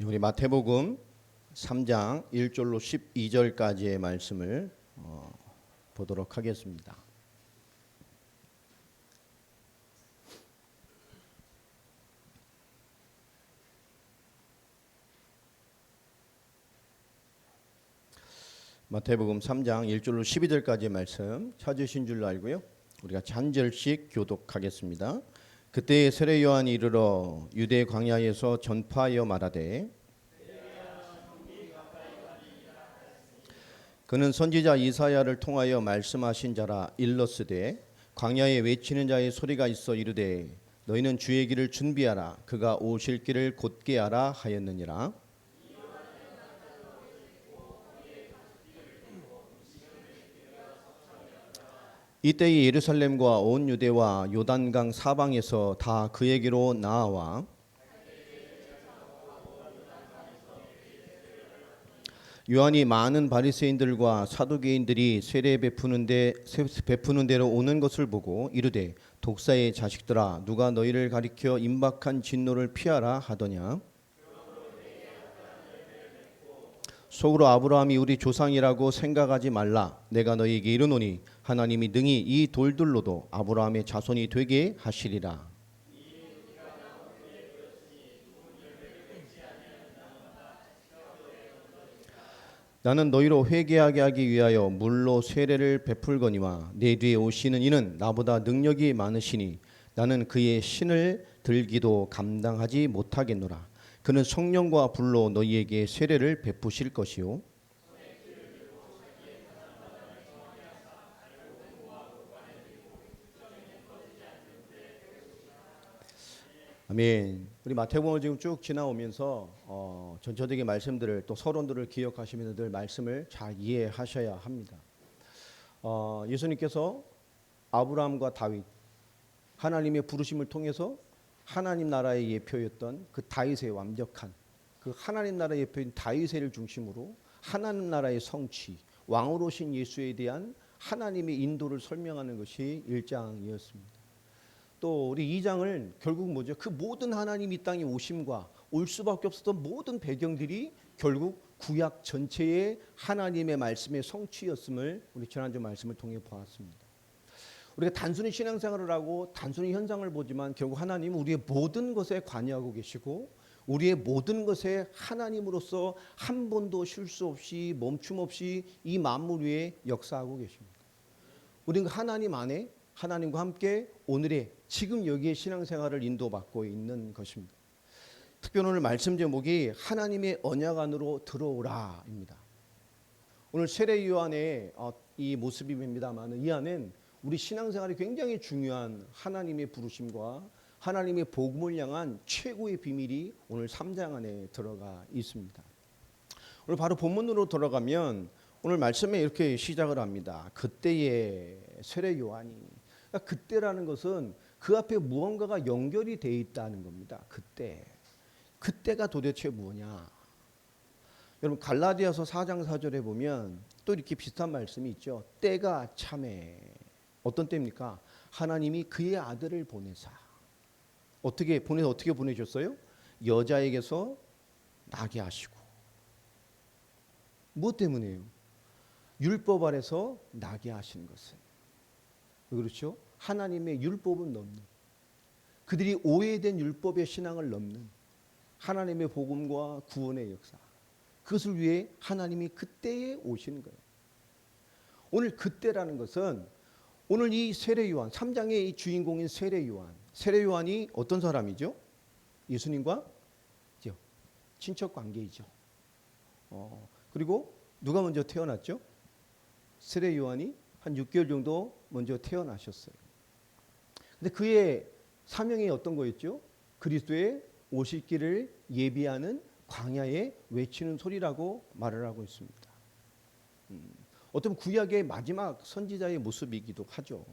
우리 마태복음 3장 1절로 12절까지의 말씀을 보도록 하겠습니다. 마태복음 3장 1절로 12절까지의 말씀 찾으신 줄로 알고요. 우리가 한 절씩 교독하겠습니다. 그때 세례 요한이 이르러 유대 광야에서 전파하여 말하되 그는 선지자 이사야를 통하여 말씀하신 자라 일렀으되 광야에 외치는 자의 소리가 있어 이르되 너희는 주의 길을 준비하라 그가 오실 길을 곧게 하라 하였느니라. 이때에 예루살렘과 온 유대와 요단강 사방에서 다 그에게로 나아와 요한이 많은 바리새인들과 사두개인들이 세례 베푸는 대로 오는 것을 보고 이르되 독사의 자식들아 누가 너희를 가리켜 임박한 진노를 피하라 하더냐. 속으로 아브라함이 우리 조상이라고 생각하지 말라. 내가 너희에게 이르노니 하나님이 능히 이 돌들로도 아브라함의 자손이 되게 하시리라. 나는 너희로 회개하게 하기 위하여 물로 세례를 베풀거니와 내 뒤에 오시는 이는 나보다 능력이 많으시니 나는 그의 신을 들기도 감당하지 못하겠노라. 그는 성령과 불로 너희에게 세례를 베푸실 것이요 아멘. 우리 마태복음을 지금 쭉 지나오면서 전체적인 말씀들을 또 서론들을 기억하시면서 늘 말씀을 잘 이해하셔야 합니다. 예수님께서 아브라함과 다윗 하나님의 부르심을 통해서 하나님 나라의 예표였던 그 다윗의 완벽한 그 하나님 나라의 예표인 다윗을 중심으로 하나님 나라의 성취 왕으로 오신 예수에 대한 하나님의 인도를 설명하는 것이 1장이었습니다. 또 우리 2장을 결국 뭐죠? 그 모든 하나님 이 땅에 오심과 올 수밖에 없었던 모든 배경들이 결국 구약 전체의 하나님의 말씀의 성취였음을 우리 지난주 말씀을 통해 보았습니다. 우리가 단순히 신앙생활을 하고 단순히 현상을 보지만 결국 하나님은 우리의 모든 것에 관여하고 계시고 우리의 모든 것에 하나님으로서 한 번도 실수 없이 멈춤 없이 이 만물 위에 역사하고 계십니다. 우리는 하나님 안에 하나님과 함께 오늘의 지금 여기에 신앙생활을 인도받고 있는 것입니다. 특별히 오늘 말씀 제목이 하나님의 언약 안으로 들어오라입니다. 오늘 세례 요한의 이 모습입니다만 이 안엔 우리 신앙생활이 굉장히 중요한 하나님의 부르심과 하나님의 복음을 향한 최고의 비밀이 오늘 3장 안에 들어가 있습니다. 오늘 바로 본문으로 들어가면 오늘 말씀에 이렇게 시작을 합니다. 그때의 세례 요한이 그때라는 것은 그 앞에 무언가가 연결이 돼 있다는 겁니다. 그때가 도대체 뭐냐? 여러분 갈라디아서 4장 4절에 보면 또 이렇게 비슷한 말씀이 있죠. 때가 참에 어떤 때입니까? 하나님이 그의 아들을 보내사 어떻게 보내셨어요? 여자에게서 나게 하시고 무엇 때문에요? 율법 아래서 나게 하시는 것은 그렇죠? 하나님의 율법은 넘는 그들이 오해된 율법의 신앙을 넘는 하나님의 복음과 구원의 역사 그것을 위해 하나님이 그때에 오시는 거예요. 오늘 그때라는 것은 오늘 이 세례 요한 3장의 이 주인공인 세례 요한이 어떤 사람이죠? 예수님과 친척 관계이죠. 그리고 누가 먼저 태어났죠? 세례 요한이 한 6개월 정도 먼저 태어나셨어요. 근데 그의 사명이 어떤 거였죠? 그리스도의 오실 길을 예비하는 광야에 외치는 소리라고 말을 하고 있습니다. 어떤 구약의 마지막 선지자의 모습이기도 하죠.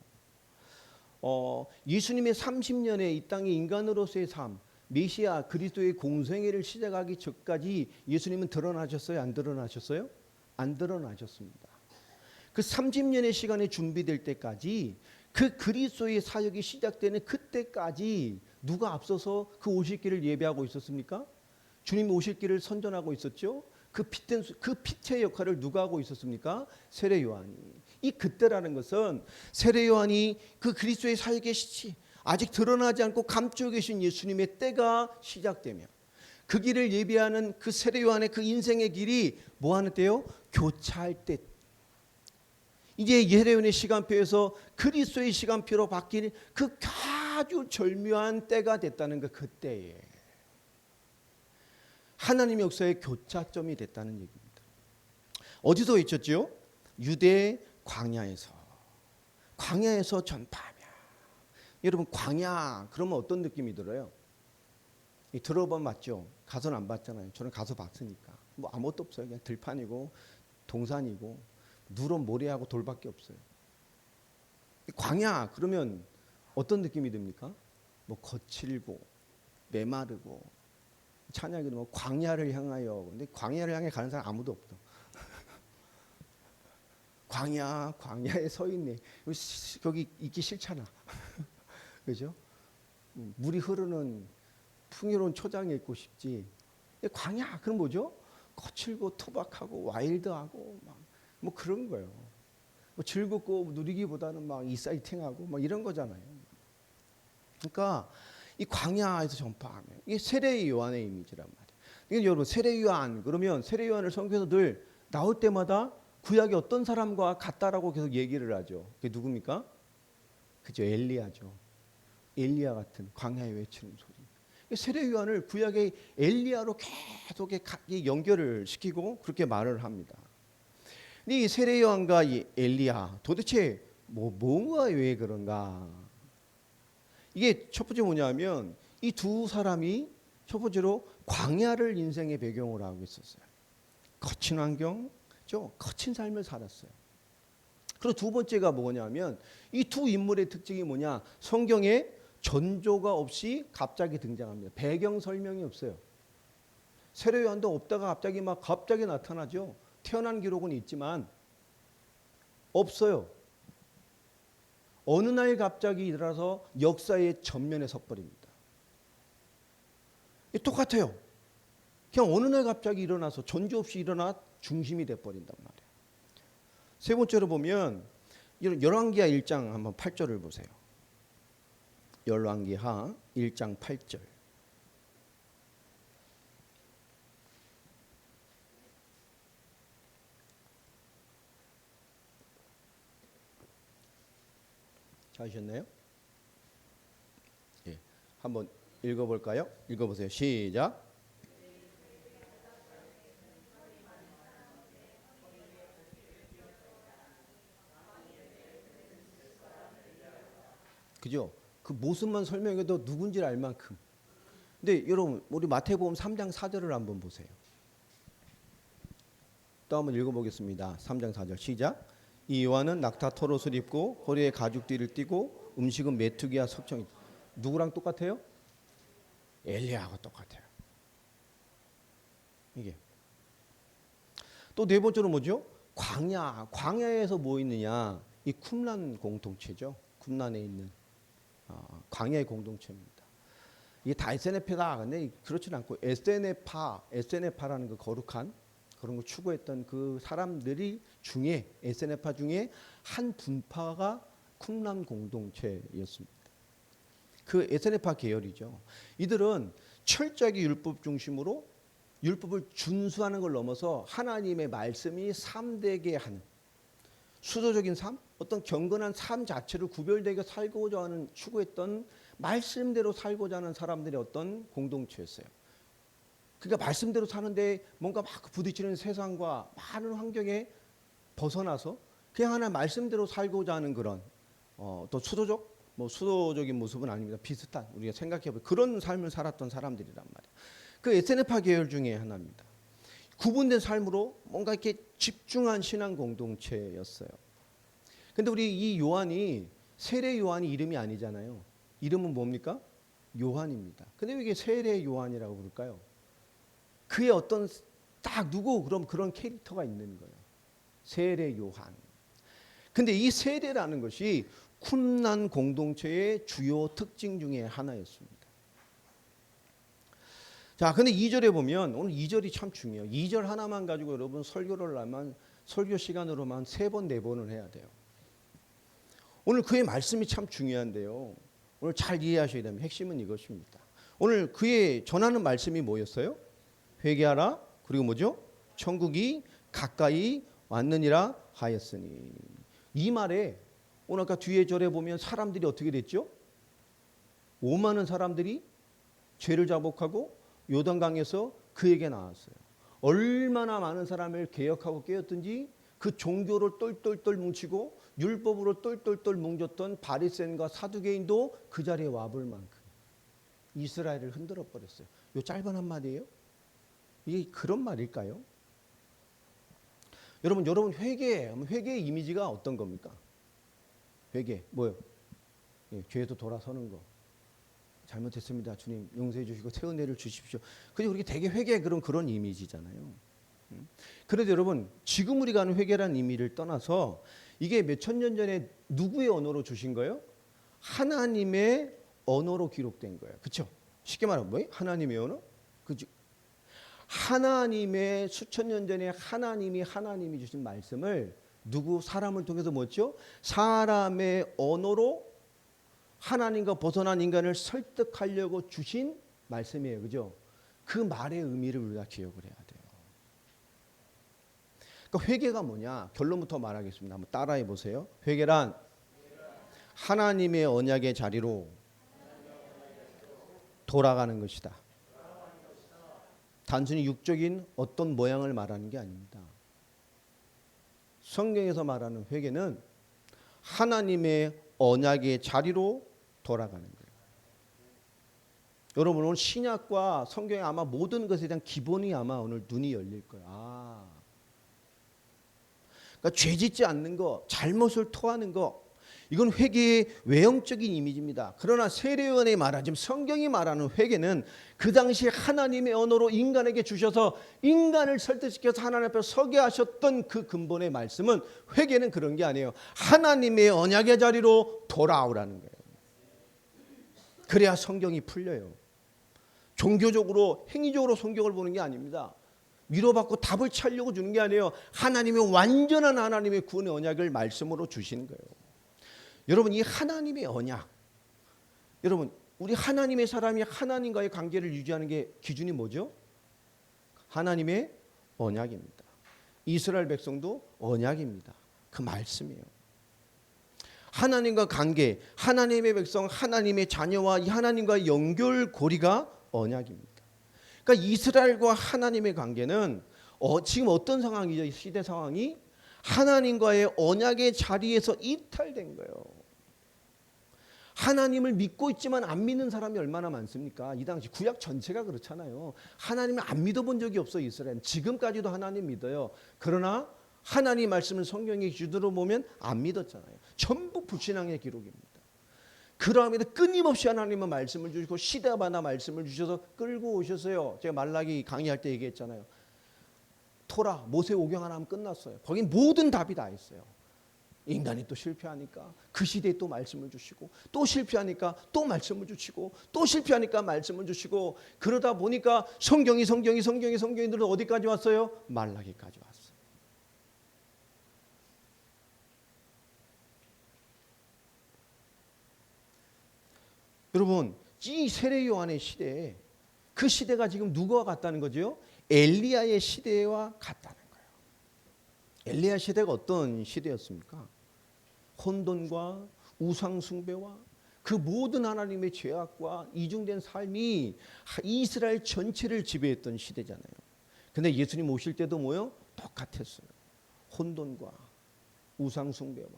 예수님의 30년의 이 땅의 인간으로서의 삶, 메시아 그리스도의 공생애를 시작하기 전까지 예수님은 드러나셨어요? 안 드러나셨어요? 안 드러나셨습니다. 그 30년의 시간이 준비될 때까지 그 그리스도의 사역이 시작되는 그때까지 누가 앞서서 그 오실 길을 예배하고 있었습니까? 주님 오실 길을 선전하고 있었죠. 그 빛의 역할을 누가 하고 있었습니까? 세례 요한이. 이 그때라는 것은 세례 요한이 그 그리스도의 사역의 시치, 아직 드러나지 않고 감추어 계신 예수님의 때가 시작되며 그 길을 예비하는 그 세례 요한의 그 인생의 길이 뭐 하는 때요? 교차할 때. 이제 세례 요한의 시간표에서 그리스도의 시간표로 바뀌는 그 아주 절묘한 때가 됐다는 것, 그때에 하나님의 역사의 교차점이 됐다는 얘기입니다. 어디서 있었지요? 유대 광야에서 전파하며. 여러분, 광야 그러면 어떤 느낌이 들어요? 들어보면 맞죠? 가서는 안 봤잖아요. 저는 가서 봤으니까. 뭐 아무것도 없어요. 그냥 들판이고 동산이고 누런 모래하고 돌밖에 없어요. 광야 그러면 어떤 느낌이 듭니까? 뭐 거칠고 메마르고, 찬양이 뭐 광야를 향하여. 근데 광야를 향해 가는 사람 아무도 없어. 광야에 서 있네. 거기 있기 싫잖아. 그죠? 물이 흐르는 풍요로운 초장에 있고 싶지. 광야 그럼 뭐죠? 거칠고 투박하고 와일드하고 막 뭐 그런 거예요. 뭐 즐겁고 누리기보다는 막 이사이팅하고 막 이런 거잖아요. 그러니까 이 광야에서 전파하며, 이게 세례 요한의 이미지란 말이에요. 이게 여러분, 세례 요한 그러면 세례 요한을 성경에서 늘 나올 때마다 구약의 어떤 사람과 같다라고 계속 얘기를 하죠. 그게 누굽니까? 그죠, 엘리야죠. 엘리야 같은 광야에 외치는 소리. 세례 요한을 구약의 엘리야로 계속 연결을 시키고 그렇게 말을 합니다. 근데 이 세례 요한과 이 엘리야 도대체 뭐가 왜 그런가? 이게 첫 번째 뭐냐면 이 두 사람이 첫 번째로 광야를 인생의 배경으로 하고 있었어요. 거친 환경죠, 거친 삶을 살았어요. 그리고 두 번째가 뭐냐면 이 두 인물의 특징이 뭐냐? 성경에 전조가 없이 갑자기 등장합니다. 배경 설명이 없어요. 세례 요한도 없다가 갑자기 나타나죠. 태어난 기록은 있지만 없어요. 어느 날 갑자기 일어나서 역사의 전면에 섰버립니다. 똑같아요. 그냥 어느 날 갑자기 일어나서 전조 없이 일어나 중심이 돼버린단 말이에요. 세 번째로 보면 열왕기하 1장 한번 8절을 보세요. 열왕기하 1장 8절. 하셨나요? 예, 한번 읽어볼까요? 읽어보세요. 시작. 그죠? 그 모습만 설명해도 누군지를 알 만큼. 근데 여러분, 우리 마태복음 3장 4절을 한번 보세요. 또 한번 읽어보겠습니다. 3장 4절 시작. 이 요한은 낙타 털옷을 입고 허리에 가죽띠를 띠고 음식은 메뚜기와 석청이. 누구랑 똑같아요? 엘리야하고 똑같아요. 이게. 또 네 번째로 뭐죠? 광야에서 뭐 있느냐? 이 쿰란 공동체죠. 쿰란에 있는 광야의 공동체입니다. 이게 다 에세네파다. 근데 그렇지는 않고 에세네파라는 그 거룩한 그런 걸 추구했던 그 사람들이 중에, 에세네파 중에 한 분파가 쿰란 공동체였습니다. 그 에세네파 계열이죠. 이들은 철저하게 율법 중심으로 율법을 준수하는 걸 넘어서 하나님의 말씀이 삶되게 하는 수도적인 삶, 어떤 경건한 삶 자체를 구별되게 살고자 하는, 추구했던 말씀대로 살고자 하는 사람들의 어떤 공동체였어요. 그러니까 말씀대로 사는데 뭔가 막 부딪히는 세상과 많은 환경에 벗어나서 그냥 하나 말씀대로 살고자 하는 그런 또 수도적인 모습은 아닙니다. 비슷한, 우리가 생각해보면 그런 삶을 살았던 사람들이란 말이에요. 그 에세네파 계열 중에 하나입니다. 구분된 삶으로 뭔가 이렇게 집중한 신앙 공동체였어요. 근데 우리 이 요한이 세례 요한이 이름이 아니잖아요. 이름은 뭡니까? 요한입니다. 근데 왜 이게 세례 요한이라고 부를까요? 그의 어떤 그럼 그런 캐릭터가 있는 거예요. 세례 요한. 근데 이 세례라는 것이 쿰란 공동체의 주요 특징 중에 하나였습니다. 자, 근데 2절에 보면 오늘 2절이 참 중요해요. 2절 하나만 가지고 여러분 설교를 하면 설교 시간으로만 3번, 4번을 해야 돼요. 오늘 그의 말씀이 참 중요한데요. 오늘 잘 이해하셔야 됩니다. 핵심은 이것입니다. 오늘 그의 전하는 말씀이 뭐였어요? 회개하라. 그리고 뭐죠? 천국이 가까이 왔느니라 하였으니. 이 말에 오늘 아까 뒤에 절에 보면 사람들이 어떻게 됐죠? 5만원 사람들이 죄를 자복하고 요단강에서 그에게 나왔어요. 얼마나 많은 사람을 개혁하고 깨었든지 그 종교를 똘똘똘 뭉치고 율법으로 똘똘똘 뭉쳤던 바리새인과 사두개인도 그 자리에 와볼 만큼 이스라엘을 흔들어 버렸어요. 요 짧은 한마디예요. 이게 그런 말일까요? 여러분 회개의 이미지가 어떤 겁니까? 회개 뭐요? 예, 죄에서 돌아서는 거. 잘못했습니다. 주님 용서해 주시고 새 은혜를 주십시오. 그리고 우리 되게 회개 그런 이미지잖아요. 그런데 여러분 지금 우리가 하는 회개라는 의미를 떠나서 이게 몇천 년 전에 누구의 언어로 주신 거예요? 하나님의 언어로 기록된 거예요. 그렇죠? 쉽게 말하면 뭐예요? 하나님의 언어? 그죠? 하나님의 수천 년 전에 하나님이 주신 말씀을 누구 사람을 통해서 뭐죠? 사람의 언어로 하나님과 벗어난 인간을 설득하려고 주신 말씀이에요. 그죠? 그 말의 의미를 우리가 기억을 해야 돼요. 그러니까 회개가 뭐냐? 결론부터 말하겠습니다. 한번 따라해 보세요. 회개란 하나님의 언약의 자리로 돌아가는 것이다. 단순히 육적인 어떤 모양을 말하는 게 아닙니다. 성경에서 말하는 회개는 하나님의 언약의 자리로 돌아가는 거예요. 여러분 오늘 신약과 성경의 아마 모든 것에 대한 기본이 아마 오늘 눈이 열릴 거예요. 그러니까 죄 짓지 않는 거, 잘못을 토하는 거, 이건 회개의 외형적인 이미지입니다. 그러나 세례요한이 말한 지금 성경이 말하는 회개는 그 당시 하나님의 언어로 인간에게 주셔서 인간을 설득시켜서 하나님 앞에 서게 하셨던 그 근본의 말씀은 회개는 그런 게 아니에요. 하나님의 언약의 자리로 돌아오라는 거예요. 그래야 성경이 풀려요. 종교적으로 행위적으로 성경을 보는 게 아닙니다. 위로받고 답을 찾으려고 주는 게 아니에요. 하나님의 완전한 하나님의 구원의 언약을 말씀으로 주시는 거예요. 여러분 이 하나님의 언약, 여러분 우리 하나님의 사람이 하나님과의 관계를 유지하는 게 기준이 뭐죠? 하나님의 언약입니다. 이스라엘 백성도 언약입니다. 그 말씀이에요. 하나님과 관계, 하나님의 백성, 하나님의 자녀와 이 하나님과의 연결고리가 언약입니다. 그러니까 이스라엘과 하나님의 관계는 지금 어떤 상황이죠? 이 시대 상황이 하나님과의 언약의 자리에서 이탈된 거예요. 하나님을 믿고 있지만 안 믿는 사람이 얼마나 많습니까? 이 당시 구약 전체가 그렇잖아요. 하나님을 안 믿어본 적이 없어요. 이스라엘은 지금까지도 하나님 믿어요. 그러나 하나님 말씀을 성경의 기준으로 보면 안 믿었잖아요. 전부 불신앙의 기록입니다. 그러함에도 끊임없이 하나님은 말씀을 주시고 시대마다 말씀을 주셔서 끌고 오셨어요. 제가 말라기 강의할 때 얘기했잖아요. 토라, 모세 오경 하나 하면 끝났어요. 거긴 모든 답이 다 있어요. 인간이 또 실패하니까 그 시대에 또 말씀을 주시고 또 실패하니까 또 말씀을 주시고 또 실패하니까 말씀을 주시고 그러다 보니까 성경이 들어 어디까지 왔어요? 말라기까지 왔어요. 여러분 이 세례 요한의 시대에 그 시대가 지금 누구와 같다는 거죠? 엘리야의 시대와 같다는 거예요. 엘리야 시대가 어떤 시대였습니까? 혼돈과 우상 숭배와 그 모든 하나님의 죄악과 이중된 삶이 이스라엘 전체를 지배했던 시대잖아요. 근데 예수님 오실 때도 뭐요? 똑같았어요. 혼돈과 우상 숭배와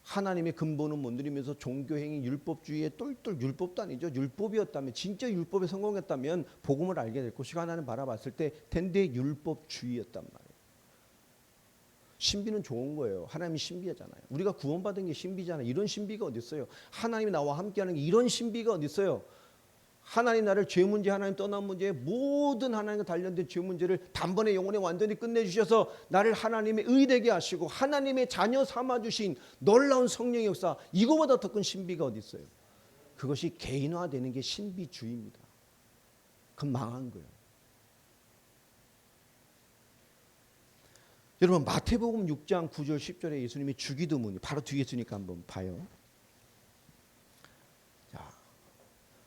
하나님의 근본은 못 누리면서 종교행위 율법주의에 똘똘 율법도 아니죠. 율법이었다면 진짜 율법에 성공했다면 복음을 알게 될 것이고 하나님 바라봤을 때 텐대 율법주의였단 말이에요. 신비는 좋은 거예요. 하나님이 신비하잖아요. 우리가 구원받은 게 신비잖아요. 이런 신비가 어디 있어요? 하나님이 나와 함께하는 게 이런 신비가 어디 있어요? 하나님 나를 죄 문제, 하나님 떠난 문제, 모든 하나님과 관련된 죄 문제를 단번에 영혼에 완전히 끝내주셔서 나를 하나님의 의되게 하시고 하나님의 자녀 삼아주신 놀라운 성령의 역사, 이거보다 더 큰 신비가 어디 있어요? 그것이 개인화되는 게 신비주의입니다. 그럼 망한 거예요. 여러분 마태복음 6장 9절 10절에 예수님이 주기도문이 바로 뒤에 있으니까 한번 봐요. 자,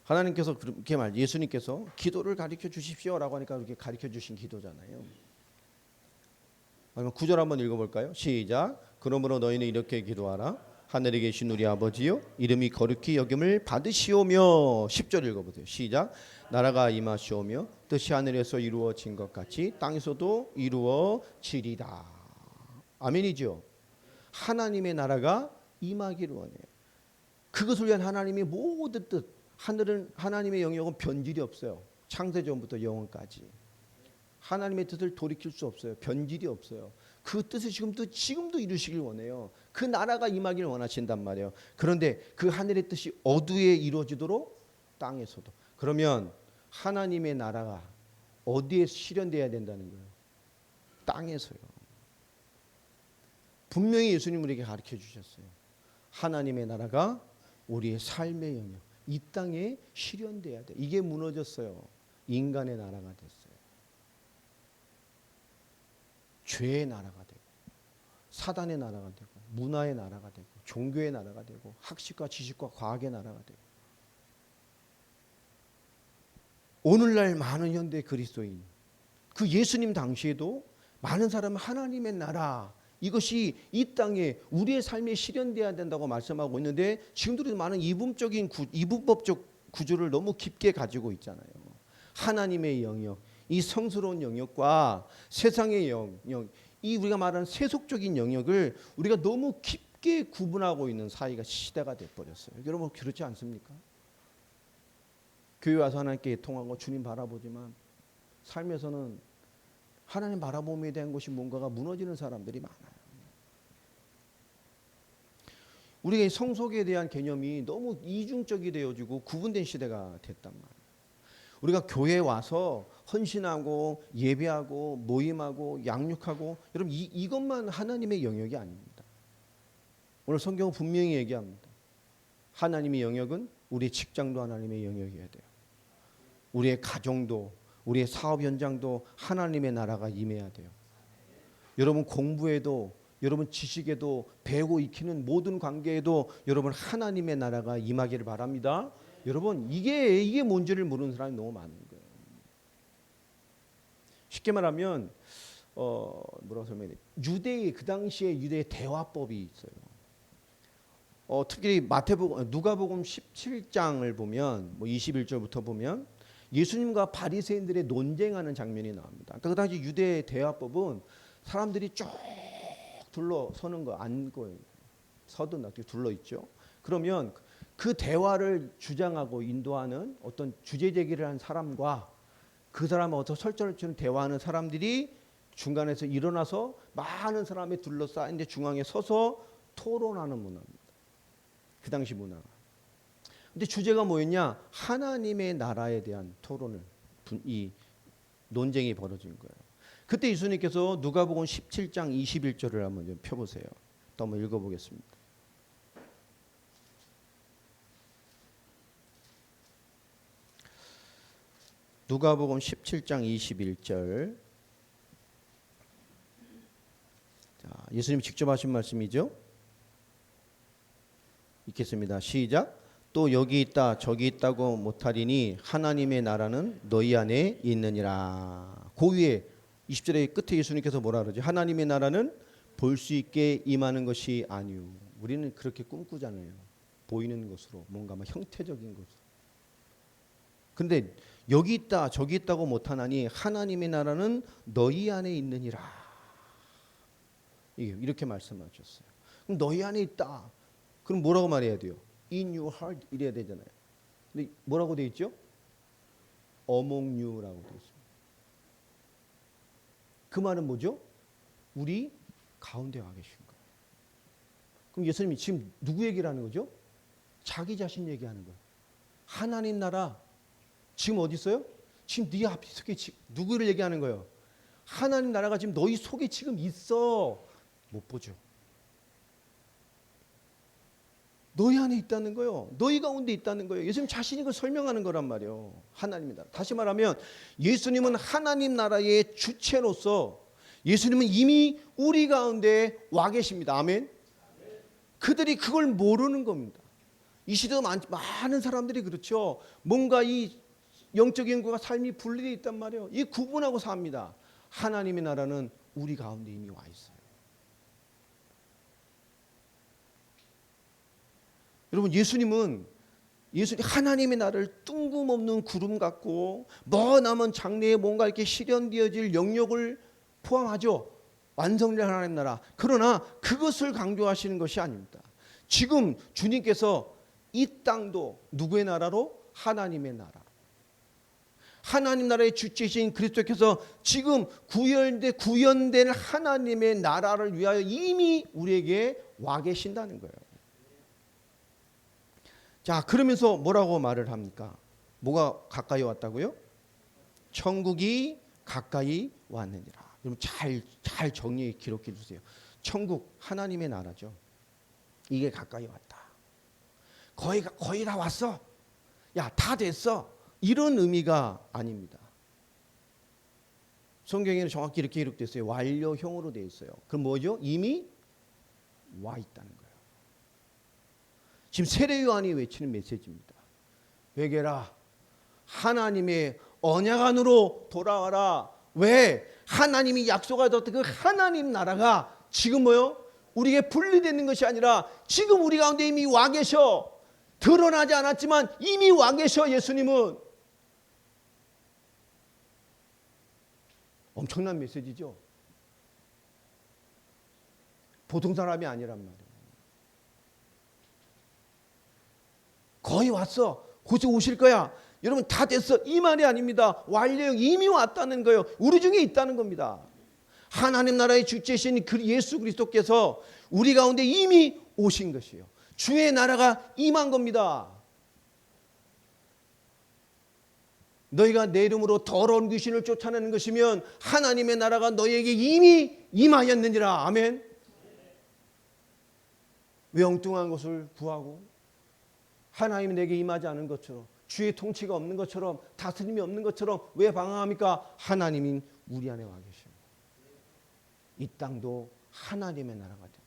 하나님께서 그렇게 예수님께서 기도를 가르쳐 주십시오라고 하니까 그렇게 가르쳐 주신 기도잖아요. 그러면 9절 한번 읽어볼까요? 시작. 그러므로 너희는 이렇게 기도하라. 하늘에 계신 우리 아버지요, 이름이 거룩히 여김을 받으시오며. 10절 읽어보세요. 시작. 나라가 임하시오며 뜻이 하늘에서 이루어진 것 같이 땅에서도 이루어지리라. 아멘이죠. 하나님의 나라가 임하기를 원해요. 그것을 위한 하나님의 모든 뜻. 하늘은 하나님의 영역은 변질이 없어요. 창세전부터 영원까지. 하나님의 뜻을 돌이킬 수 없어요. 변질이 없어요. 그 뜻을 지금도 이루시길 원해요. 그 나라가 임하기를 원하신단 말이에요. 그런데 그 하늘의 뜻이 어디에 이루어지도록? 땅에서도. 그러면 하나님의 나라가 어디에 실현돼야 된다는 거예요? 땅에서요. 분명히 예수님 우리에게 가르쳐 주셨어요. 하나님의 나라가 우리의 삶의 영역, 이 땅에 실현돼야 돼. 이게 무너졌어요. 인간의 나라가 됐어요. 죄의 나라가 되고, 사단의 나라가 되고, 문화의 나라가 되고, 종교의 나라가 되고, 학식과 지식과 과학의 나라가 되고. 오늘날 많은 현대 그리스도인, 그 예수님 당시에도 많은 사람은 하나님의 나라, 이것이 이 땅에 우리의 삶에 실현돼야 된다고 말씀하고 있는데, 지금도 많은 이분법적 구조를 너무 깊게 가지고 있잖아요. 하나님의 영역, 이 성스러운 영역과 세상의 영역, 이 우리가 말하는 세속적인 영역을 우리가 너무 깊게 구분하고 있는 사이가 시대가 돼버렸어요. 여러분 그렇지 않습니까? 교회 와서 하나님께 통하고 주님 바라보지만 삶에서는 하나님 바라봄에 대한 것이 뭔가가 무너지는 사람들이 많아요. 우리가 성속에 대한 개념이 너무 이중적이 되어지고 구분된 시대가 됐단 말이에요. 우리가 교회에 와서 헌신하고 예배하고 모임하고 양육하고, 여러분 이것만 하나님의 영역이 아닙니다. 오늘 성경은 분명히 얘기합니다. 하나님의 영역은 우리의 직장도 하나님의 영역이어야 돼요. 우리의 가정도, 우리의 사업 현장도 하나님의 나라가 임해야 돼요. 여러분 공부에도, 여러분 지식에도, 배우고 익히는 모든 관계에도 여러분 하나님의 나라가 임하기를 바랍니다. 여러분 이게 뭔지를 모르는 사람이 너무 많은 거예요. 쉽게 말하면 뭐라고 설명해야 돼? 그 당시에 유대의 대화법이 있어요. 특히 누가복음 17장을 보면 21절부터 보면 예수님과 바리새인들의 논쟁하는 장면이 나옵니다. 그러니까 그 당시 유대의 대화법은 사람들이 쭉 둘러서는 거, 앉고 서든 어떻게 둘러 있죠. 그러면 그 대화를 주장하고 인도하는 어떤 주제 제기를 한 사람과 그 사람을 어떤 설전을 치는 대화하는 사람들이 중간에서 일어나서 많은 사람이 둘러싸인데 중앙에 서서 토론하는 문화입니다. 그 당시 문화가. 근데 주제가 뭐였냐? 하나님의 나라에 대한 토론을, 이 논쟁이 벌어진 거예요. 그때 예수님께서 누가복음 17장 21절을 한번 좀 펴보세요. 또 한번 읽어보겠습니다. 누가복음 17장 21절. 자, 예수님이 직접 하신 말씀이죠. 읽겠습니다. 시작. 또 여기 있다 저기 있다고 못하리니 하나님의 나라는 너희 안에 있느니라. 그 위에 20절의 끝에 예수님께서 뭐라 그러지? 하나님의 나라는 볼 수 있게 임하는 것이 아니오. 우리는 그렇게 꿈꾸잖아요. 보이는 것으로, 뭔가 막 형태적인 것으로. 근데 여기 있다 저기 있다고 못하나니 하나님의 나라는 너희 안에 있느니라. 이렇게 말씀하셨어요. 그럼 너희 안에 있다. 그럼 뭐라고 말해야 돼요? In your heart 이래야 되잖아요. 근데 뭐라고 돼 있죠? Among you라고 돼 있습니다. 그 말은 뭐죠? 우리 가운데 와 계신 거예요. 그럼 예수님이 지금 누구 얘기를 하는 거죠? 자기 자신 얘기하는 거예요. 하나님 나라 지금 어디 있어요? 지금 네 앞에 속에 누구를 얘기하는 거예요? 하나님 나라가 지금 너희 속에 지금 있어. 못 보죠. 너희 안에 있다는 거예요. 너희 가운데 있다는 거예요. 예수님 자신이 그걸 설명하는 거란 말이에요. 하나님의 나라. 다시 말하면 예수님은 하나님 나라의 주체로서 예수님은 이미 우리 가운데 와 계십니다. 아멘. 그들이 그걸 모르는 겁니다. 이 시대 많은 사람들이 그렇죠. 뭔가 이 영적인 것과 삶이 분리되어 있단 말이에요. 이 구분하고 삽니다. 하나님의 나라는 우리 가운데 이미 와 있어요. 여러분, 예수님 하나님의 나라를 뜬금없는 구름 같고 머나먼 장래에 뭔가 이렇게 실현되어질 영역을 포함하죠. 완성될 하나님 나라. 그러나 그것을 강조하시는 것이 아닙니다. 지금 주님께서 이 땅도 누구의 나라로? 하나님의 나라로. 하나님 나라의 주체이신 그리스도께서 지금 구현된 하나님의 나라를 위하여 이미 우리에게 와 계신다는 거예요. 자, 그러면서 뭐라고 말을 합니까? 뭐가 가까이 왔다고요? 천국이 가까이 왔느니라. 여러분 잘 정리해 기록해 주세요. 천국 하나님의 나라죠. 이게 가까이 왔다. 거의 다 왔어. 야, 다 됐어. 이런 의미가 아닙니다. 성경에는 정확히 이렇게 기록됐어요. 완료형으로 되어 있어요. 그럼 뭐죠? 이미 와 있다는 거예요. 지금 세례 요한이 외치는 메시지입니다. 회개라. 하나님의 언약 안으로 돌아와라. 왜? 하나님이 약속하셨던 그 하나님 나라가 지금 뭐요? 우리에게 분리되는 것이 아니라 지금 우리 가운데 이미 와 계셔. 드러나지 않았지만 이미 와 계셔. 예수님은. 엄청난 메시지죠. 보통 사람이 아니란 말이에요. 거의 왔어. 곧 오실 거야. 여러분 다 됐어. 이 말이 아닙니다. 완료형 이미 왔다는 거예요. 우리 중에 있다는 겁니다. 하나님 나라의 주체이신 그 예수 그리스도께서 우리 가운데 이미 오신 것이에요. 주의 나라가 임한 겁니다. 너희가 내 이름으로 더러운 귀신을 쫓아내는 것이면 하나님의 나라가 너희에게 이미 임하였느니라. 아멘. 왜 엉뚱한 것을 구하고 하나님이 내게 임하지 않은 것처럼 주의 통치가 없는 것처럼 다스림이 없는 것처럼 왜 방황합니까? 하나님인 우리 안에 와 계십니다. 이 땅도 하나님의 나라가 되도록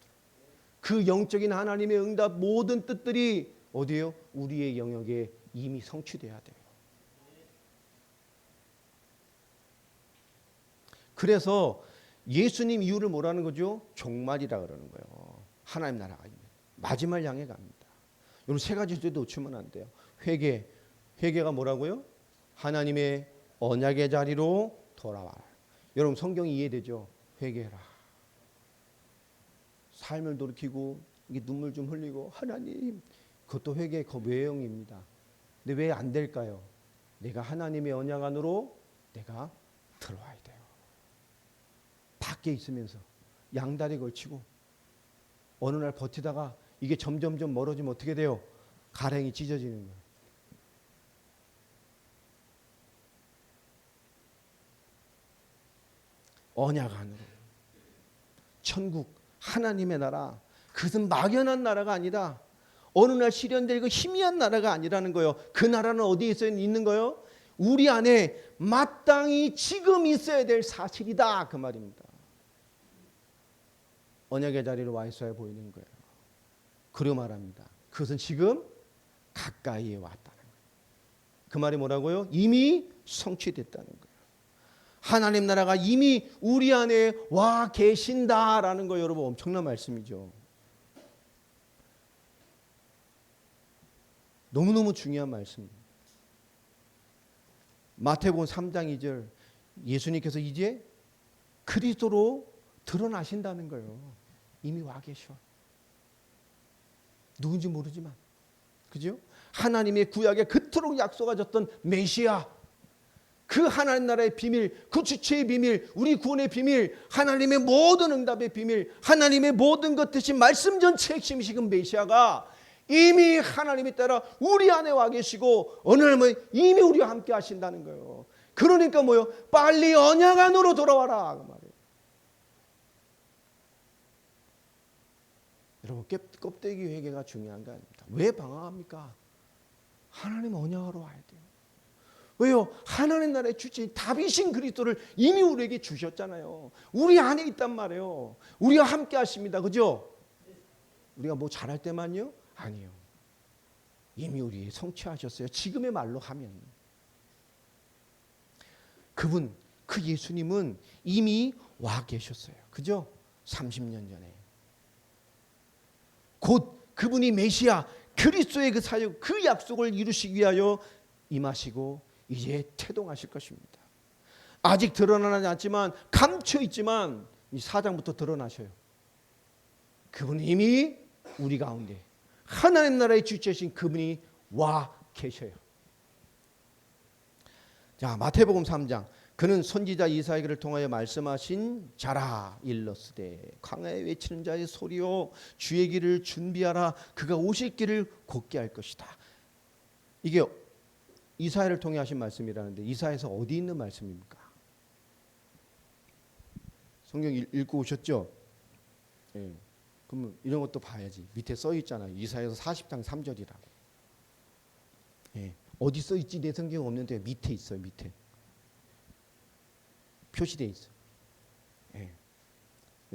그 영적인 하나님의 응답 모든 뜻들이 어디에요? 우리의 영역에 이미 성취돼야 돼요. 그래서 예수님 이유를 뭐라는 거죠? 종말이라 그러는 거예요. 하나님 나라가 마지막을 향해 갑니다. 여러분 세 가지 주제 놓치면 안 돼요. 회개가 뭐라고요? 하나님의 언약의 자리로 돌아와라. 여러분 성경이 이해되죠? 회개해라. 삶을 돌이키고 눈물 좀 흘리고 하나님, 그것도 회개의 외형입니다. 근데 왜 안 될까요? 내가 하나님의 언약 안으로 내가 들어와야 돼요. 밖에 있으면서 양다리 걸치고 어느 날 버티다가 이게 점점점 멀어지면 어떻게 돼요? 가랭이 찢어지는 거예요. 언약 안으로. 천국, 하나님의 나라. 그것은 막연한 나라가 아니다. 어느 날 실현되고 희미한 나라가 아니라는 거예요. 그 나라는 어디에 있는 거예요? 우리 안에 마땅히 지금 있어야 될 사실이다. 그 말입니다. 언약의 자리로 와 있어야 보이는 거예요. 그리고 말합니다. 그것은 지금 가까이에 왔다는 거예요. 그 말이 뭐라고요? 이미 성취됐다는 거예요. 하나님 나라가 이미 우리 안에 와 계신다라는 거 여러분 엄청난 말씀이죠. 너무너무 중요한 말씀입니다. 마태복음 3장 2절 예수님께서 이제 그리스도로 드러나신다는 거예요. 이미 와 계셔. 누군지 모르지만 그죠? 하나님의 구약에 그토록 약속하셨던 메시아, 그 하나님 나라의 비밀, 그 주체의 비밀, 우리 구원의 비밀, 하나님의 모든 응답의 비밀, 하나님의 모든 것 대신 말씀 전체 핵심이신 메시아가 이미 하나님이 따라 우리 안에 와 계시고 어느 날 이미 우리와 함께 하신다는 거예요. 그러니까 뭐요? 빨리 언약 안으로 돌아와라 그 말이에요. 여러분 껍데기 회개가 중요한 거 아닙니다. 왜 방황합니까? 하나님 언약하러 와야 돼요. 왜요? 하나님 나라의 주체인 다윗인 그리스도를 이미 우리에게 주셨잖아요. 우리 안에 있단 말이에요. 우리와 함께 하십니다. 그죠? 우리가 뭐 잘할 때만요? 아니요. 이미 우리 성취하셨어요. 지금의 말로 하면. 그분, 그 예수님은 이미 와 계셨어요. 그죠? 30년 전에. 곧 그분이 메시아, 그리스도의 그 사역, 그 약속을 이루시기 위하여 임하시고 이제 태동하실 것입니다. 아직 드러나지 않지만 감춰 있지만 이 4장부터 드러나셔요. 그분은 이미 우리 가운데 하나님 나라의 주체이신 그분이 와 계셔요. 자, 마태복음 3장. 그는 선지자 이사야를 통하여 말씀하신 자라 일러스되 광야에 외치는 자의 소리요 주의 길을 준비하라 그가 오실 길을 곧게 할 것이다. 이게 이사야를 통해 하신 말씀이라는데 이사야에서 어디 있는 말씀입니까? 성경 읽고 오셨죠? 예. 그러면 이런 것도 봐야지. 밑에 써 있잖아요. 이사야서 40장 3절이라고. 예. 어디 써 있지? 내 성경 없는데 밑에 있어요. 밑에. 표시되어 있어요. 예.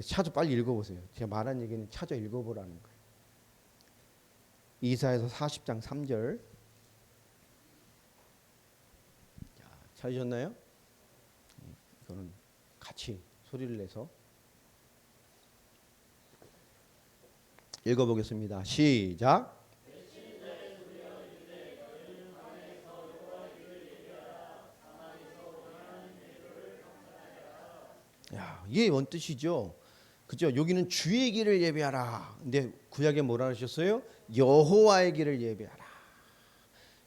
찾아 빨리 읽어보세요. 제가 말한 얘기는 찾아 읽어보라는 거예요. 이사야서 40장 3절. 자, 찾으셨나요? 이거는 같이 소리를 내서 읽어보겠습니다. 시작. 야, 이게 뭔 뜻이죠? 그죠? 여기는 주의 길을 예배하라. 근데 구약에 뭐라 하셨어요? 여호와의 길을 예배하라.